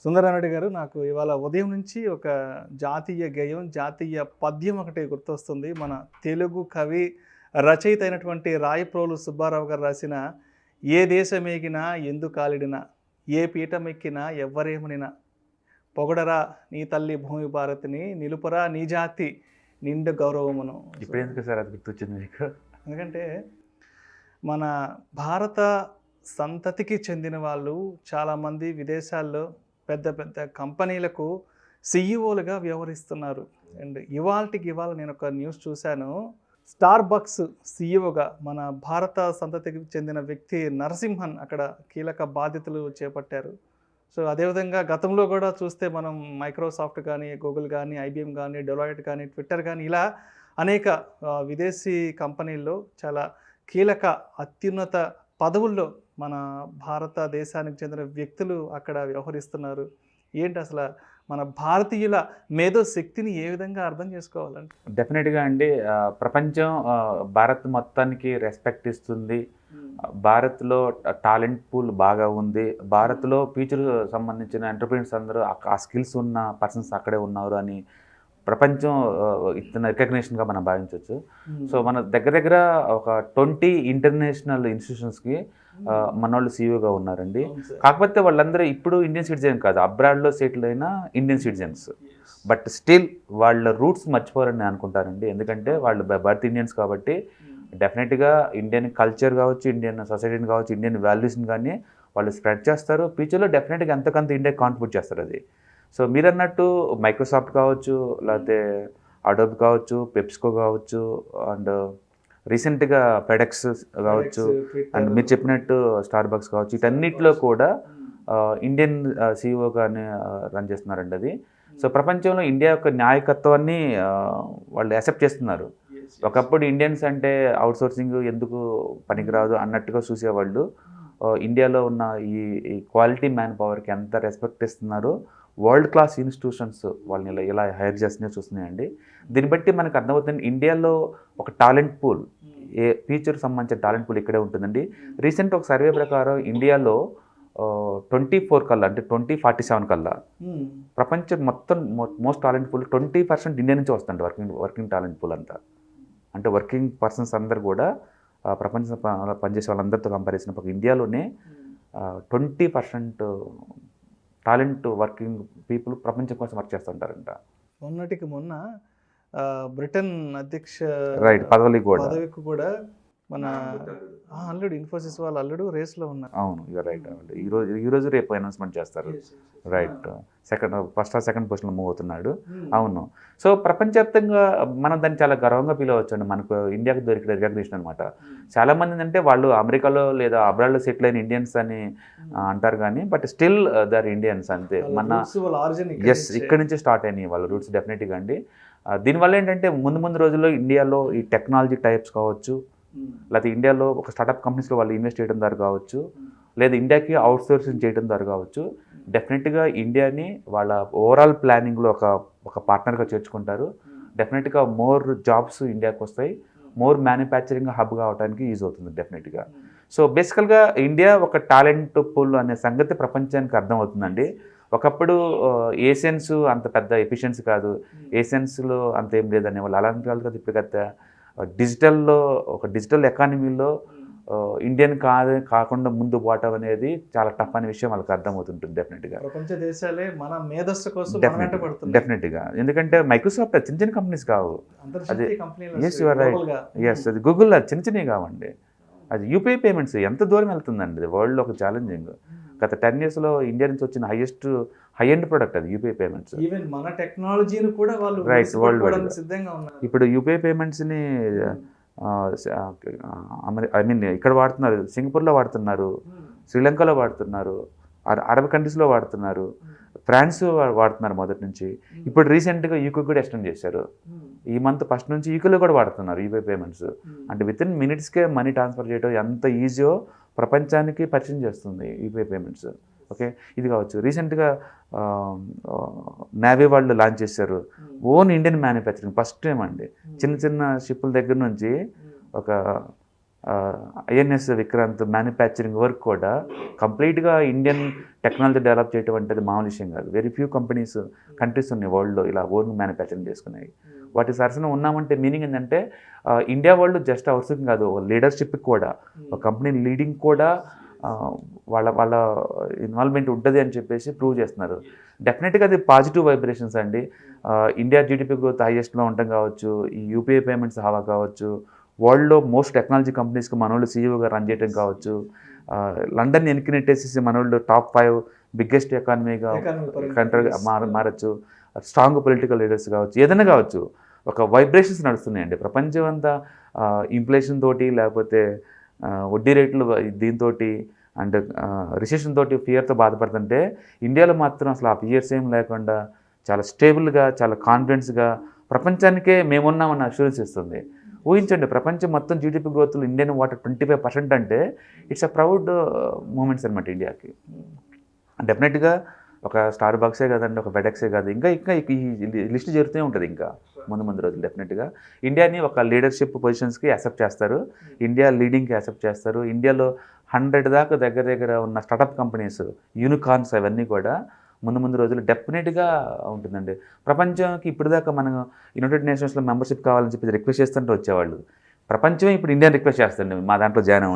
సుందరారెడ్డి గారు, నాకు ఇవాళ ఉదయం నుంచి ఒక జాతీయ గేయం, జాతీయ పద్యం ఒకటి గుర్తొస్తుంది. మన తెలుగు కవి, రచయిత అయినటువంటి రాయప్రోలు సుబ్బారావు గారు రాసిన "ఏ దేశమేగినా ఎందుకాలిడినా, ఏ పీఠమెక్కినా ఎవ్వరేమనినా, పొగడరా నీ తల్లి భూమి భారతిని, నిలుపరా నీ జాతి నిండు గౌరవమును." ఇప్పుడు ఎందుకు సార్ అది గుర్తొచ్చింది మీకు? ఎందుకంటే మన భారత సంతతికి చెందిన వాళ్ళు చాలామంది విదేశాల్లో పెద్ద పెద్ద కంపెనీలకు సిఇఓలుగా వ్యవహరిస్తున్నారు. అండ్ ఇవాళ నేను ఒక న్యూస్ చూశాను. స్టార్ బక్స్ సిఇఓగా మన భారత సంతతికి చెందిన వ్యక్తి నరసింహన్ అక్కడ కీలక బాధ్యతలు చేపట్టారు. సో అదేవిధంగా గతంలో కూడా చూస్తే మనం మైక్రోసాఫ్ట్ కానీ, గూగుల్ కానీ, ఐబిఎం కానీ, డెలాయిట్ కానీ, ట్విట్టర్ కానీ ఇలా అనేక విదేశీ కంపెనీల్లో చాలా కీలక అత్యున్నత పదవుల్లో మన భారతదేశానికి చెందిన వ్యక్తులు అక్కడ వ్యవహరిస్తున్నారు. ఏంటి అసలు మన భారతీయుల మేధో శక్తిని ఏ విధంగా అర్థం చేసుకోవాలంటే? డెఫినెట్గా అండి, ప్రపంచం భారత్ మొత్తానికి రెస్పెక్ట్ ఇస్తుంది. భారత్లో టాలెంట్ పూల్ బాగా ఉంది. భారత్లో ఫ్యూచర్ సంబంధించిన ఎంటర్ప్రీనర్స్ అందరూ ఆ స్కిల్స్ ఉన్న పర్సన్స్ అక్కడే ఉన్నారు అని ప్రపంచం ఇస్తున్న రికగ్నేషన్గా మనం భావించవచ్చు. సో మన దగ్గర ఒక 20 ఇంటర్నేషనల్ ఇన్స్టిట్యూషన్స్కి మన వాళ్ళు సీఈఓగా ఉన్నారండి. కాకపోతే వాళ్ళందరూ ఇప్పుడు ఇండియన్ సిటిజన్ కాదు, అబ్రాడ్లో సెటిల్ అయిన ఇండియన్ సిటిజన్స్. బట్ స్టిల్ వాళ్ళ రూట్స్ మర్చిపోరని అనుకుంటారండి. ఎందుకంటే వాళ్ళు బర్త్ ఇండియన్స్ కాబట్టి డెఫినెట్గా ఇండియన్ కల్చర్ కావచ్చు, ఇండియన్ సొసైటీని కావచ్చు, ఇండియన్ వాల్యూస్ని కానీ వాళ్ళు స్ప్రెడ్ చేస్తారు. ఫ్యూచర్లో డెఫినెట్గా ఎంతకంత ఇండియాకి కాంట్రిబ్యూట్ చేస్తారు అది. సో మీరు అన్నట్టు మైక్రోసాఫ్ట్ కావచ్చు, లేకపోతే అడోబ్ కావచ్చు, పెప్సికో కావచ్చు, అండ్ రీసెంట్గా ఫెడెక్స్ కావచ్చు, అండ్ మీరు చెప్పినట్టు స్టార్ బక్స్ కావచ్చు, వీటన్నిటిలో కూడా ఇండియన్ సీఈఓగానే రన్ చేస్తున్నారండి అది. సో ప్రపంచంలో ఇండియా యొక్క నాయకత్వాన్ని వాళ్ళు యాక్సెప్ట్ చేస్తున్నారు. ఒకప్పుడు ఇండియన్స్ అంటే అవుట్సోర్సింగ్ ఎందుకు పనికిరాదు అన్నట్టుగా చూసేవాళ్ళు. ఇండియాలో ఉన్న ఈ క్వాలిటీ మ్యాన్ పవర్కి ఎంత రెస్పెక్ట్ ఇస్తున్నారో వరల్డ్ క్లాస్ ఇన్స్టిట్యూషన్స్ వాళ్ళని ఇలా హైర్ చేస్తున్నాయో చూస్తున్నాయండి. దీన్ని బట్టి మనకు అర్థమవుతుంది ఇండియాలో ఒక టాలెంట్ పూల్, ఏ ఫ్యూచర్ సంబంధించిన టాలెంట్ పూల్ ఇక్కడే ఉంటుందండి. రీసెంట్ ఒక సర్వే ప్రకారం ఇండియాలో 24 కల్లా, అంటే 2047 కల్లా ప్రపంచం మొత్తం మోస్ట్ టాలెంట్ పూల్ 20% ఇండియా నుంచి వస్తుంది. వర్కింగ్ టాలెంట్ పూల్ అంతా, అంటే వర్కింగ్ పర్సన్స్ అందరు కూడా ప్రపంచం పనిచేసే వాళ్ళందరితో కంపేర్ చేసినప్పుడు ఇండియాలోనే 20% టాలెంట్ వర్కింగ్ పీపుల్ ప్రపంచం కోసం వర్క్ చేస్తుంటారంట. మొన్నటికి మొన్న బ్రిటన్ అధ్యక్ష పదవికి కూడా మన అల్లుడు, ఇన్ఫోసిస్ వాళ్ళ అల్లుడు రేస్లో ఉన్నారు. అవును, యూఆర్ రైట్. ఈరోజు రేపు అనౌన్స్మెంట్ చేస్తారు. రైట్, ఫస్ట్ ఆర్ సెకండ్ పొజిషన్లో మూవ్ అవుతున్నాడు. అవును. సో ప్రపంచవ్యాప్తంగా మనం దాన్ని చాలా గర్వంగా ఫీల్ అవ్వచ్చు అండి. మనకు ఇండియాకి దొరికిన రికగ్నిషన్ అనమాట. చాలామంది అంటే వాళ్ళు అమెరికాలో లేదా అబ్రాడ్లో సెటిల్ అయిన ఇండియన్స్ అని అంటారు కానీ but still they are Indians అంతే. మన ఇక్కడి నుంచి స్టార్ట్ అయినాయి వాళ్ళ రూట్స్ డెఫినెట్గా అండి. దీనివల్ల ఏంటంటే ముందు రోజుల్లో ఇండియాలో ఈ టెక్నాలజీ టైప్స్ కావచ్చు, లేకపోతే ఇండియాలో ఒక స్టార్టప్ కంపెనీస్లో వాళ్ళు ఇన్వెస్ట్ చేయడం ద్వారా కావచ్చు, లేదా ఇండియాకి అవుట్సోర్సింగ్ చేయడం ద్వారా కావచ్చు, డెఫినెట్గా ఇండియాని వాళ్ళ ఓవరాల్ ప్లానింగ్లో ఒక పార్ట్నర్గా చేర్చుకుంటారు. డెఫినెట్గా మోర్ జాబ్స్ ఇండియాకి వస్తాయి, మోర్ మ్యానుఫ్యాక్చరింగ్ హబ్గా అవడానికి యూజ్ అవుతుంది డెఫినెట్గా. సో బేసికల్గా ఇండియా ఒక టాలెంట్ పూల్ అనే సంగతి ప్రపంచానికి అర్థమవుతుందండి. ఒకప్పుడు ఏషియన్స్ అంత పెద్ద ఎఫిషియన్సీ కాదు, ఏషియన్స్లో అంత ఏం లేదనే వాళ్ళు అలాంటి వాళ్ళు కదా. ఇప్పుడు కదా డిజిటల్లో ఒక డిజిటల్ ఎకానమీలో ఇండియన్ కాకుండా ముందు పోవటం అనేది చాలా టఫ్ అనే విషయం వాళ్ళకి అర్థమవుతుంటుంది డెఫినెట్గా. ప్రపంచ దేశాలే మన మేధస్సు కోసం డెఫినెట్గా. ఎందుకంటే మైక్రోసాఫ్ట్ చిన్న కంపెనీస్ కావు, అది ఎస్ యువర్ రైట్, ఎస్ అది గూగుల్ చిన్నవి కావండి. అది యూపీఐ పేమెంట్స్ ఎంత దూరం వెళ్తుందండి, అది వరల్డ్లో ఒక ఛాలెంజింగ్. గత 10 yearsలో ఇండియా నుంచి వచ్చిన హై ఎండ్ ప్రోడక్ట్ అది యూపీఐ పేమెంట్స్. మన టెక్నాలజీని కూడా వాళ్ళు రైట్ వరల్డ్ వైడ్ సిద్ధంగా ఉన్నారు. ఇప్పుడు యూపీఐ పేమెంట్స్ని ఇక్కడ వాడుతున్నారు, సింగపూర్లో వాడుతున్నారు, శ్రీలంకలో వాడుతున్నారు, అరబ్ కంట్రీస్లో వాడుతున్నారు, ఫ్రాన్స్ వాడుతున్నారు మొదటి నుంచి. ఇప్పుడు రీసెంట్గా యూకే కూడా ఎక్స్టెండ్ చేశారు. ఈ మంత్ ఫస్ట్ నుంచి యూకేలో కూడా వాడుతున్నారు యూపీఐ పేమెంట్స్. అంటే వితిన్ మినిట్స్కే మనీ ట్రాన్స్ఫర్ చేయడం ఎంత ఈజీయో ప్రపంచానికి పరిచయం చేస్తుంది యూపీఐ పేమెంట్స్. ఓకే, ఇది కావచ్చు. రీసెంట్గా నేవీ వాళ్ళు లాంచ్ చేశారు own Indian manufacturing, first time అండి. చిన్న షిప్పుల దగ్గర నుంచి ఒక ఐఎన్ఎస్ విక్రాంత్ మ్యానుఫ్యాక్చరింగ్ వర్క్ కూడా కంప్లీట్గా ఇండియన్ టెక్నాలజీ డెవలప్ చేయడం అంటే మామూలు విషయం కాదు. వెరీ ఫ్యూ కంట్రీస్ ఉన్నాయి వరల్డ్లో ఇలా ఓన్ మ్యానుఫ్యాక్చరింగ్ చేసుకున్నాయి. వాటి సరసన ఉన్నామంటే మీనింగ్ ఏంటంటే ఇండియా వాళ్ళు జస్ట్ అవుట్సోర్సింగ్ కాదు, లీడర్షిప్కి కూడా ఒక కంపెనీ లీడింగ్ కూడా వాళ్ళ వాళ్ళ ఇన్వాల్వ్మెంట్ ఉంటుంది అని చెప్పేసి ప్రూవ్ చేస్తున్నారు. డెఫినెట్గా అది పాజిటివ్ వైబ్రేషన్స్ అండి. ఇండియా జీడిపి గ్రోత్ హైయెస్ట్లో ఉండటం కావచ్చు, ఈ యూపీఐ పేమెంట్స్ హావా కావచ్చు, వరల్డ్లో మోస్ట్ టెక్నాలజీ కంపెనీస్కి మనోళ్ళు సీఈఓగా రన్ చేయడం కావచ్చు, లండన్ వెనక్కి నెట్టేసేసి మనోళ్ళు టాప్ 5 బిగ్గెస్ట్ ఎకానమీగా కంట్రీ మారచ్చు. స్ట్రాంగ్ పొలిటికల్ లీడర్స్ కావచ్చు, ఏదైనా కావచ్చు, ఒక వైబ్రేషన్స్ నడుస్తున్నాయండి. ప్రపంచం అంతా ఇన్ఫ్లేషన్ తోటి లేకపోతే వడ్డీ రేట్లు దీంతో అండ్ రిసెషన్ తోటి ఫియర్తో బాధపడుతుంటే ఇండియాలో మాత్రం అసలు ఆ ఫియర్స్ ఏం లేకుండా చాలా స్టేబుల్గా చాలా కాన్ఫిడెన్స్గా ప్రపంచానికే మేమున్నామన్న అష్యూరెన్స్ ఇస్తుంది. ఊహించండి, ప్రపంచం మొత్తం జీడిపి గ్రోత్లో ఇండియన్ వాటర్ 25% అంటే ఇట్స్ అ ప్రౌడ్ మూమెంట్స్ అనమాట ఇండియాకి. డెఫినెట్గా ఒక స్టార్ బాక్సే కదండి, ఒక ఫెడెక్సే కాదు, ఇంకా ఇంకా ఈ లిస్ట్ చేరుతూనే ఉంటుంది ఇంకా ముందు రోజులు. డెఫినెట్గా ఇండియాని ఒక లీడర్షిప్ పొజిషన్స్కి యాక్సెప్ట్ చేస్తారు, ఇండియా లీడింగ్కి యాక్సెప్ట్ చేస్తారు. ఇండియాలో 100 దాకా దగ్గర ఉన్న స్టార్టప్ కంపెనీస్, యూనికార్న్స్ అవన్నీ కూడా ముందు రోజులు డెఫినెట్గా ఉంటుందండి. ప్రపంచానికి ఇప్పటిదాకా మనం యునైటెడ్ నేషన్స్లో మెంబర్షిప్ కావాలని చెప్పి రిక్వెస్ట్ చేస్తుంటే వచ్చేవాళ్ళు. ప్రపంచమే ఇప్పుడు ఇండియాని రిక్వెస్ట్ చేస్తుంది, మా దాంట్లో జాయిన్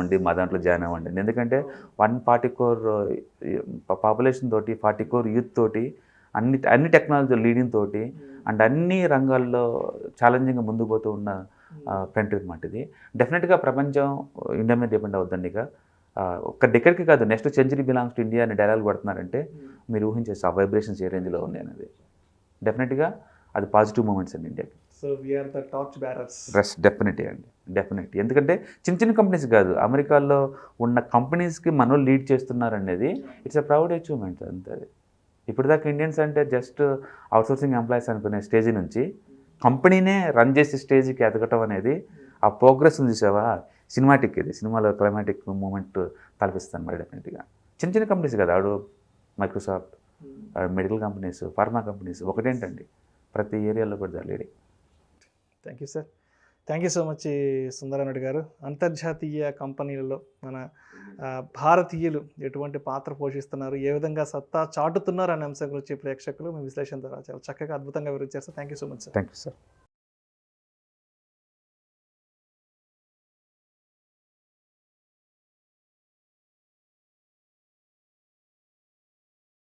అవ్వండి. ఎందుకంటే 140 crore పాపులేషన్ తోటి, 40 crore యూత్ తోటి, అన్ని టెక్నాలజీ లీడింగ్ తోటి అండ్ అన్ని రంగాల్లో ఛాలెంజింగ్గా ముందుకు పోతూ ఉన్న కంట్రీ అనమాట ఇది. డెఫినెట్గా ప్రపంచం ఇండియా మీద డిపెండ్ అవుతుంది. ఇక ఒక్క డెకెడ్కి కాదు, next century belongs to India అని డైలాగ్ కొడుతున్నారంటే మీరు ఊహించేసి ఆ వైబ్రేషన్స్ ఏ రేంజ్లో ఉన్నాయి అనేది. డెఫినెట్గా అది పాజిటివ్ మూమెంట్స్ అండి ఇండియాకి. So we're the torch bearers. Definitely అండి, డెఫినెట్లీ. ఎందుకంటే చిన్న కంపెనీస్ కాదు, అమెరికాలో ఉన్న కంపెనీస్కి మనోళ్ళు లీడ్ చేస్తున్నారు అనేది ఇట్స్ అ ప్రౌడ్ అచీవ్మెంట్ అంతే. ఇప్పటిదాకా ఇండియన్స్ అంటే జస్ట్ అవుట్సోర్సింగ్ ఎంప్లాయీస్ అనుకునే స్టేజ్ నుంచి కంపెనీనే రన్ చేసే స్టేజ్కి ఎదగటం అనేది, ఆ ప్రోగ్రెస్ ఉంది చూసావా, సినిమాటిక్. ఇది సినిమాలో క్లైమాటిక్ మూమెంట్ తలపిస్తాను మరి. డెఫినెట్గా చిన్న కంపెనీస్ కదా, ఆడు Microsoft, medical companies, pharma companies ఒకటేంటండి, ప్రతి ఏరియాలో కూడా leading. Thank you sir, thank you so much Sundara Reddy గారు. అంతర్జాతీయ కంపెనీలలో మన భారతీయులు ఎటువంటి పాత్ర పోషిస్తున్నారు, ఏ విధంగా సత్తా చాటుతున్నారు అనే అంశం గురించి ప్రేక్షకులు మీ విశ్లేషణ ద్వారా చాలా చక్కగా అద్భుతంగా వివరించారు sir. Thank you so much sir. Thank you sir.